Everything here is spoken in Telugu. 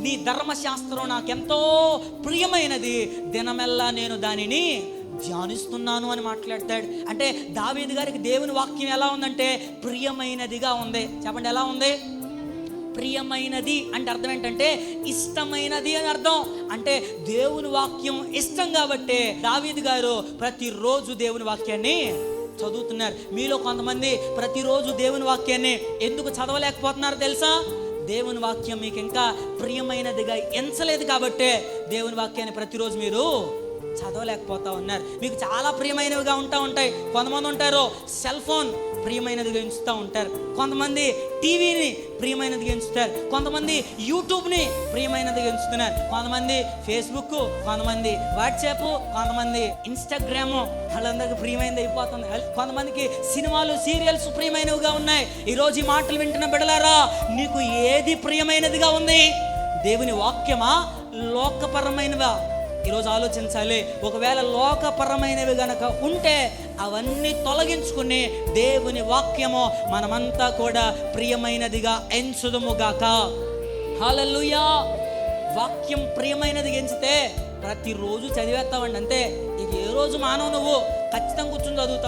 నీ ధర్మశాస్త్రం నాకెంతో ప్రియమైనది, దినమెల్లా నేను దానిని ధ్యానిస్తున్నాను అని మాట్లాడతాడు. అంటే దావీదు గారికి దేవుని వాక్యం ఎలా ఉందంటే ప్రియమైనదిగా ఉంది. చెప్పండి, ఎలా ఉంది? ప్రియమైనది అంటే అర్థం ఏంటంటే ఇష్టమైనది అని అర్థం. అంటే దేవుని వాక్యం ఇష్టం కాబట్టి దావీదు గారు ప్రతిరోజు దేవుని వాక్యాన్ని చదువుతున్నారు. మీలో కొంతమంది ప్రతిరోజు దేవుని వాక్యాన్ని ఎందుకు చదవలేకపోతున్నారు తెలుసా? దేవుని వాక్యం మీకు ఇంకా ప్రియమైనదిగా ఎంచలేదు కాబట్టే దేవుని వాక్యాన్ని ప్రతిరోజు మీరు చదవలేకపోతా ఉన్నారు. మీకు చాలా ప్రియమైనవిగా ఉంటాయి. కొంతమంది ఉంటారు సెల్ ఫోన్ ప్రియమైనదిగా ఎంచుతూ ఉంటారు, కొంతమంది టీవీని ప్రియమైనదిగా ఎంచుతారు, కొంతమంది యూట్యూబ్ని ప్రియమైనదిగా ఎంచుతున్నారు, కొంతమంది ఫేస్బుక్, కొంతమంది వాట్సాప్, కొంతమంది ఇన్స్టాగ్రామ్ వాళ్ళందరికీ ప్రియమైనది అయిపోతుంది. కొంతమందికి సినిమాలు సీరియల్స్ ప్రియమైనవిగా ఉన్నాయి. ఈరోజు ఈ మాటలు వింటున్న బిడ్డలారా, నీకు ఏది ప్రియమైనదిగా ఉంది? దేవుని వాక్యమా, లోకపరమైనవా? ఈరోజు ఆలోచించాలి. ఒకవేళ లోకపరమైనవి గనక ఉంటే అవన్నీ తొలగించుకుని దేవుని వాక్యము మనమంతా కూడా ప్రియమైనదిగా ఎంచుదుముగాక. హల్లెలూయా. వాక్యం ప్రియమైనది ఎంచితే ప్రతిరోజు చదివేస్తామండి అంతే. ఇక ఏ రోజు మానవు నువ్వు ఖచ్చితంగా కూర్చొని చదువుతావు.